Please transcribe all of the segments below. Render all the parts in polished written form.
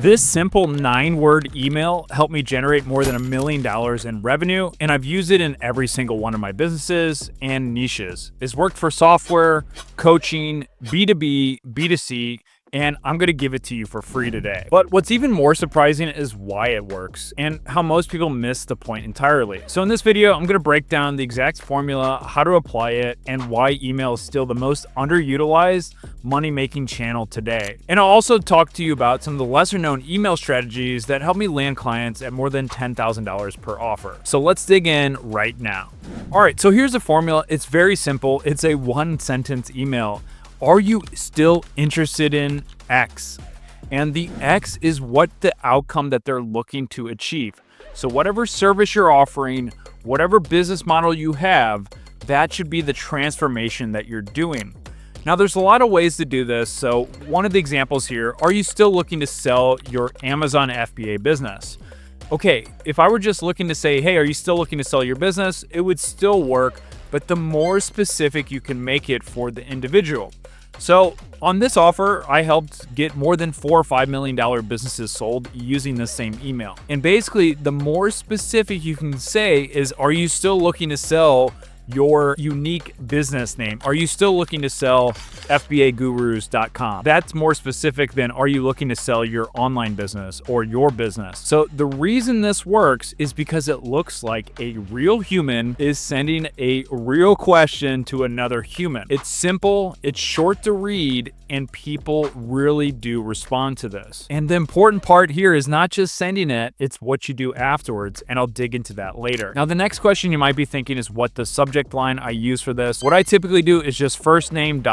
This simple 9-word email helped me generate more than $1 million in revenue, and I've used it in every single one of my businesses and niches. It's worked for software, coaching, B2B, B2C, and I'm going to give it to you for free today. But what's even more surprising is why it works and how most people miss the point entirely. So in this video, I'm going to break down the exact formula, how to apply it, and why email is still the most underutilized money-making channel today. And I'll also talk to you about some of the lesser-known email strategies that help me land clients at more than $10,000 per offer. So let's dig in right now. All right, so here's the formula. It's very simple. It's a one-sentence email. Are you still interested in X? And the X is what the outcome that they're looking to achieve. So whatever service you're offering, whatever business model you have, that should be the transformation that you're doing. Now, there's a lot of ways to do this. So one of the examples here, are you still looking to sell your Amazon FBA business? Okay, if I were just looking to say, hey, are you still looking to sell your business? It would still work, but the more specific you can make it for the individual. So on this offer, I helped get more than $4 or $5 million businesses sold using the same email. And basically, the more specific you can say is, are you still looking to sell your unique business name? Are you still looking to sell FBAgurus.com? That's more specific than are you looking to sell your online business or your business? So the reason this works is because it looks like a real human is sending a real question to another human. It's simple, it's short to read, and people really do respond to this. And the important part here is not just sending it, it's what you do afterwards, and I'll dig into that later. Now, the next question you might be thinking is what the subject line I use for this. What I typically do is just first name ...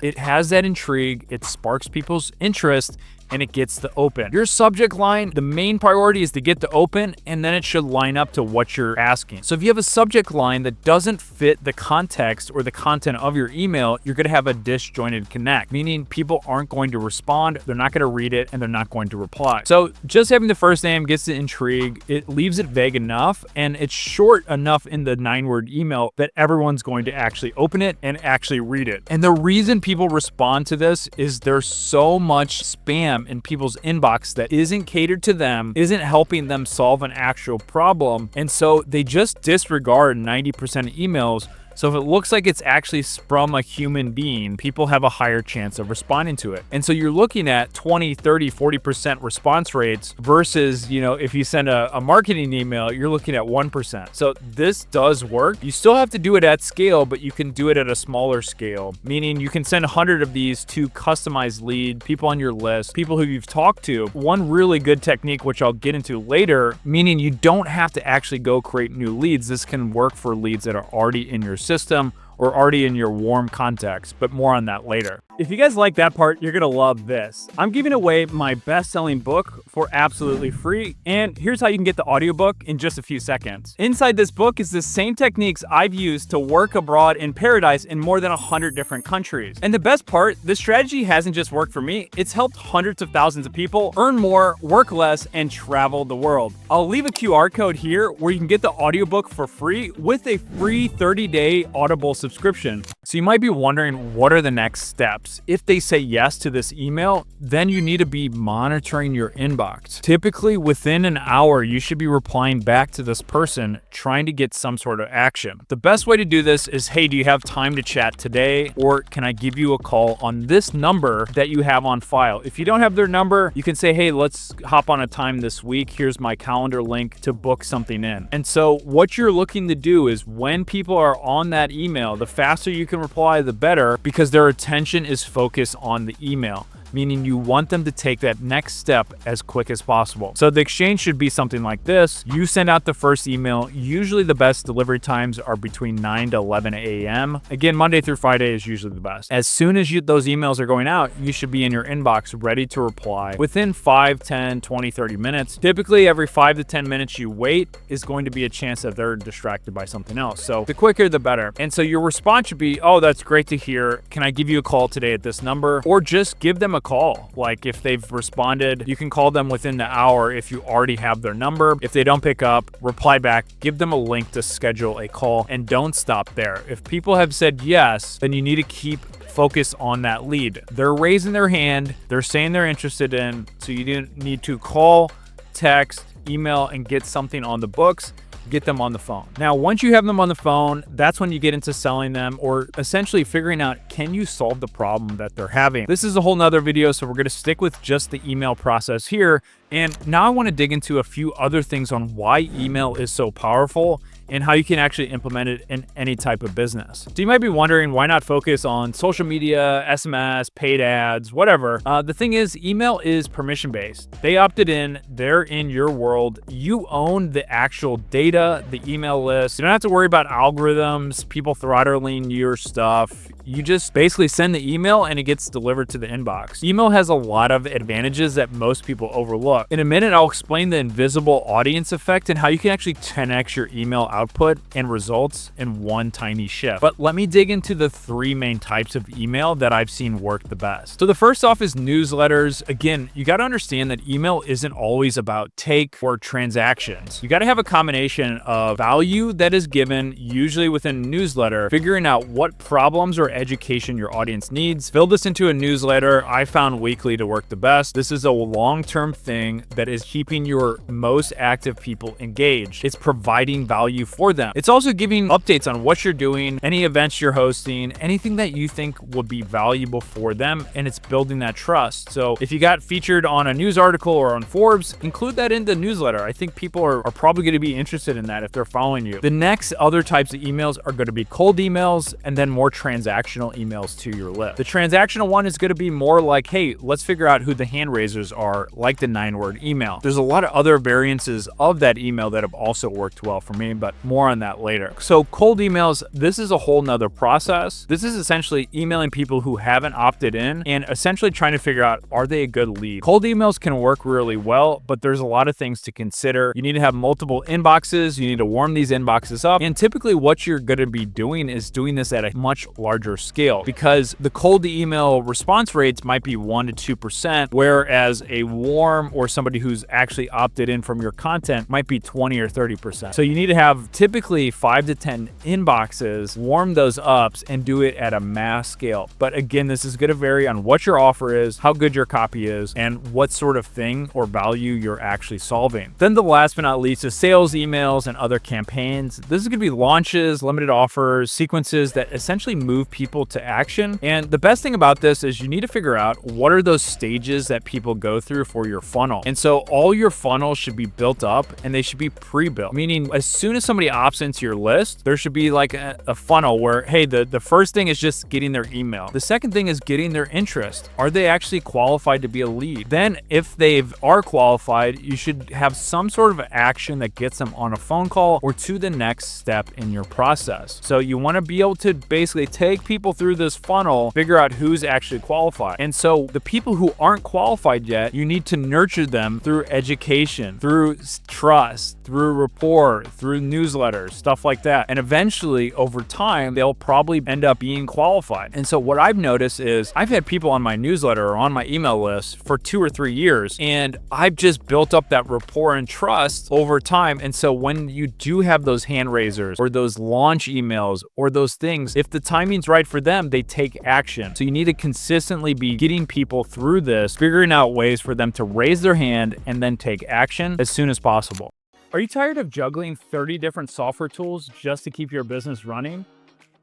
It has that intrigue, it sparks people's interest, and it gets the open. Your subject line, the main priority is to get the open, and then it should line up to what you're asking. So if you have a subject line that doesn't fit the context or the content of your email, you're gonna have a disjointed connect, meaning people aren't going to respond, they're not gonna read it, and they're not going to reply. So just having the first name gets the intrigue, it leaves it vague enough, and it's short enough in the 9-word email that everyone's going to actually open it and actually read it. And the reason people respond to this is there's so much spam in people's inbox that isn't catered to them, isn't helping them solve an actual problem, and so they just disregard 90% of emails. So if it looks like it's actually from a human being, people have a higher chance of responding to it. And so you're looking at 20, 30, 40% response rates versus, if you send a marketing email, you're looking at 1%. So this does work. You still have to do it at scale, but you can do it at a smaller scale, meaning you can send 100 of these to customized lead, people on your list, people who you've talked to. One really good technique, which I'll get into later, meaning you don't have to actually go create new leads. This can work for leads that are already in your system or already in your warm contacts, but more on that later. If you guys like that part, you're gonna love this. I'm giving away my best-selling book for absolutely free, and here's how you can get the audiobook in just a few seconds. Inside this book is the same techniques I've used to work abroad in paradise in more than 100 different countries. And the best part, this strategy hasn't just worked for me, it's helped hundreds of thousands of people earn more, work less, and travel the world. I'll leave a QR code here where you can get the audiobook for free with a free 30-day Audible subscription. So you might be wondering, what are the next steps? If they say yes to this email, then you need to be monitoring your inbox. Typically within an hour, you should be replying back to this person trying to get some sort of action. The best way to do this is, hey, do you have time to chat today? Or can I give you a call on this number that you have on file? If you don't have their number, you can say, hey, let's hop on a time this week. Here's my calendar link to book something in. And so what you're looking to do is when people are on that email, the faster you can reply, the better, because their attention is focused on the email, meaning you want them to take that next step as quick as possible. So the exchange should be something like this. You send out the first email. Usually the best delivery times are between 9 to 11 a.m. Again, Monday through Friday is usually the best. As soon as those emails are going out, you should be in your inbox ready to reply within 5, 10, 20, 30 minutes. Typically every 5 to 10 minutes you wait is going to be a chance that they're distracted by something else. So the quicker, the better. And so your response should be, oh, that's great to hear. Can I give you a call today at this number? Or just give them a a call. Like if they've responded, you can call them within the hour if you already have their number. If they don't pick up, reply back, give them a link to schedule a call, and don't stop there. If people have said yes, then you need to keep focus on that lead. They're raising their hand, they're saying they're interested in, so you need to call, text, email, and get something on the books. Get them on the phone. Now, once you have them on the phone, that's when you get into selling them, or essentially figuring out, can you solve the problem that they're having? This is a whole nother video, so we're going to stick with just the email process here. And now I want to dig into a few other things on why email is so powerful and how you can actually implement it in any type of business. So you might be wondering, why not focus on social media, SMS, paid ads, whatever. The thing is, email is permission-based. They opted in, they're in your world. You own the actual data, the email list. You don't have to worry about algorithms, people throttling your stuff. You just basically send the email and it gets delivered to the inbox. Email has a lot of advantages that most people overlook. In a minute, I'll explain the invisible audience effect and how you can actually 10x your email output and results in one tiny shift. But let me dig into the three main types of email that I've seen work the best. So the first off is newsletters. Again, you got to understand that email isn't always about take or transactions. You got to have a combination of value that is given, usually within a newsletter, figuring out what problems or education your audience needs. Fill this into a newsletter. I found weekly to work the best. This is a long-term thing that is keeping your most active people engaged. It's providing value for them. It's also giving updates on what you're doing, any events you're hosting, anything that you think would be valuable for them, and it's building that trust. So if you got featured on a news article or on Forbes, include that in the newsletter. I think people are probably going to be interested in that if they're following you. The next other types of emails are going to be cold emails and then more transactional emails to your list. The transactional one is going to be more like, hey, let's figure out who the hand raisers are, like the 9-word email. There's a lot of other variances of that email that have also worked well for me, but more on that later. So cold emails, this is a whole nother process. This is essentially emailing people who haven't opted in and essentially trying to figure out, are they a good lead? Cold emails can work really well, but there's a lot of things to consider. You need to have multiple inboxes. You need to warm these inboxes up. And typically what you're going to be doing is doing this at a much larger scale, because the cold email response rates might be 1% to 2%, whereas a warm or somebody who's actually opted in from your content might be 20 or 30%. So you need to have typically 5 to 10 inboxes, warm those up, and do it at a mass scale. But again, this is going to vary on what your offer is, how good your copy is, and what sort of thing or value you're actually solving. Then the last but not least is sales emails and other campaigns. This is going to be launches, limited offers, sequences that essentially move people to action. And the best thing about this is you need to figure out what are those stages that people go through for your funnel. And so all your funnels should be built up and they should be pre-built, meaning as soon as somebody opts into your list, there should be like a funnel where, hey, the first thing is just getting their email. The second thing is getting their interest. Are they actually qualified to be a lead? Then if they are qualified, you should have some sort of action that gets them on a phone call or to the next step in your process. So you want to be able to basically take people through this funnel, figure out who's actually qualified. And so the people who aren't qualified yet, you need to nurture them through education, through trust, through rapport, through newsletters, stuff like that. And eventually over time, they'll probably end up being qualified. And so what I've noticed is I've had people on my newsletter or on my email list for 2 or 3 years, and I've just built up that rapport and trust over time. And so when you do have those hand raisers or those launch emails or those things, if the timing's right for them, they take action. So you need to consistently be getting people through this, figuring out ways for them to raise their hand and then take action as soon as possible. Are you tired of juggling 30 different software tools just to keep your business running?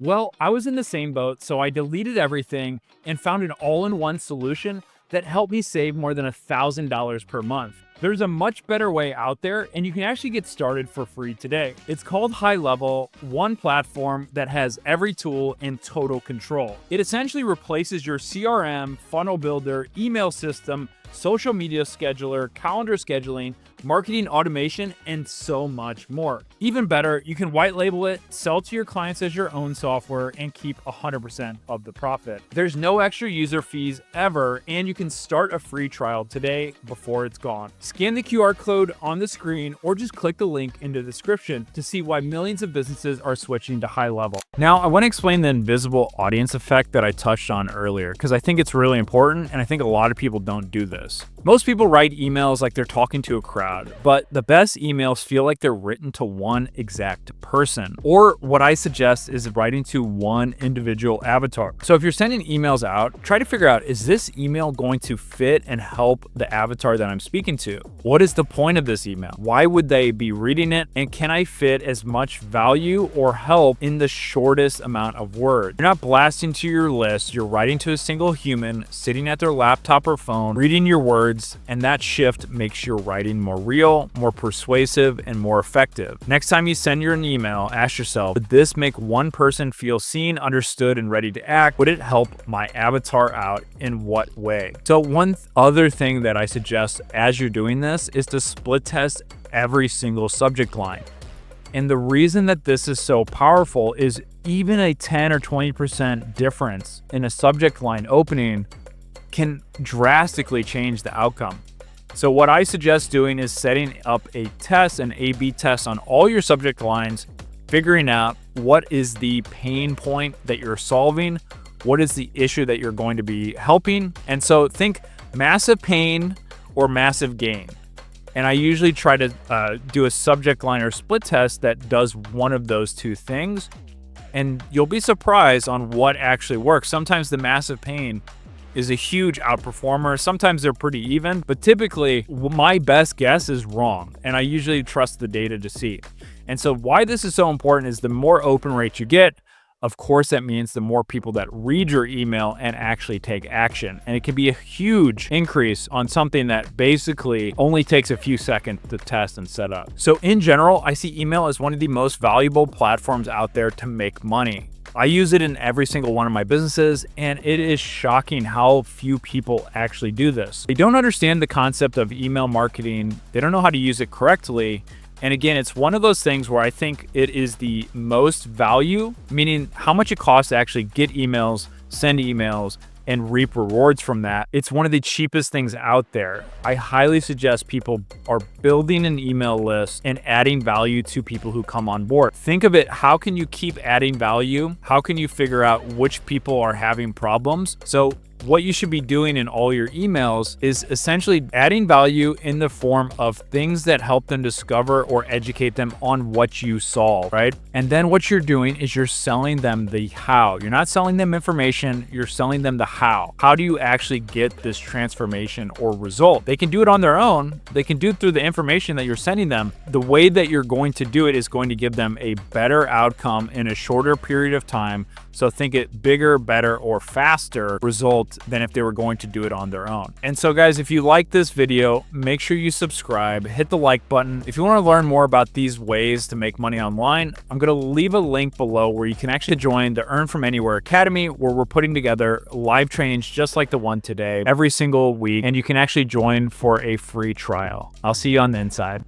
Well, I was in the same boat, so I deleted everything and found an all-in-one solution that helped me save more than $1,000 per month. There's a much better way out there, and you can actually get started for free today. It's called High Level, one platform that has every tool in total control. It essentially replaces your CRM, funnel builder, email system, social media scheduler, calendar scheduling, marketing automation, and so much more. Even better, you can white label it, sell to your clients as your own software, and keep 100% of the profit. There's no extra user fees ever, and you can start a free trial today before it's gone. Scan the QR code on the screen or just click the link in the description to see why millions of businesses are switching to High Level. Now, I want to explain the invisible audience effect that I touched on earlier because I think it's really important, and I think a lot of people don't do this. Most people write emails like they're talking to a crowd, but the best emails feel like they're written to one exact person. Or what I suggest is writing to one individual avatar. So if you're sending emails out, try to figure out, is this email going to fit and help the avatar that I'm speaking to? What is the point of this email? Why would they be reading it? And can I fit as much value or help in the shortest amount of words? You're not blasting to your list, you're writing to a single human sitting at their laptop or phone, reading your words, and that shift makes your writing more real, more persuasive, and more effective. Next time you send an email, ask yourself, would this make one person feel seen, understood, and ready to act? Would it help my avatar out in what way? So one other thing that I suggest as you're doing this is to split test every single subject line. And the reason that this is so powerful is even a 10 or 20% difference in a subject line opening can drastically change the outcome. So what I suggest doing is setting up a test, an A/B test on all your subject lines, figuring out what is the pain point that you're solving, what is the issue that you're going to be helping. And so think massive pain or massive gain. And I usually try to do a subject line or split test that does one of those two things. And you'll be surprised on what actually works. Sometimes the massive pain is a huge outperformer. Sometimes they're pretty even, but typically my best guess is wrong, and I usually trust the data to see. And so why this is so important is the more open rate you get, of course, that means the more people that read your email and actually take action. And it can be a huge increase on something that basically only takes a few seconds to test and set up. So in general, I see email as one of the most valuable platforms out there to make money. I use it in every single one of my businesses, and it is shocking how few people actually do this. They don't understand the concept of email marketing. They don't know how to use it correctly. And again, it's one of those things where I think it is the most value, meaning how much it costs to actually get emails, send emails, and reap rewards from that. It's one of the cheapest things out there. I highly suggest people are building an email list and adding value to people who come on board. Think of it, how can you keep adding value? How can you figure out which people are having problems? So what you should be doing in all your emails is essentially adding value in the form of things that help them discover or educate them on what you solve, right? And then what you're doing is you're selling them the how. You're not selling them information, you're selling them the how. How do you actually get this transformation or result? They can do it on their own. They can do it through the information that you're sending them. The way that you're going to do it is going to give them a better outcome in a shorter period of time. So think it bigger, better, or faster result than if they were going to do it on their own. And so guys, if you like this video, make sure you subscribe, hit the like button. If you want to learn more about these ways to make money online, I'm going to leave a link below where you can actually join the Earn From Anywhere Academy, where we're putting together live trainings just like the one today every single week, and you can actually join for a free trial. I'll see you on the inside.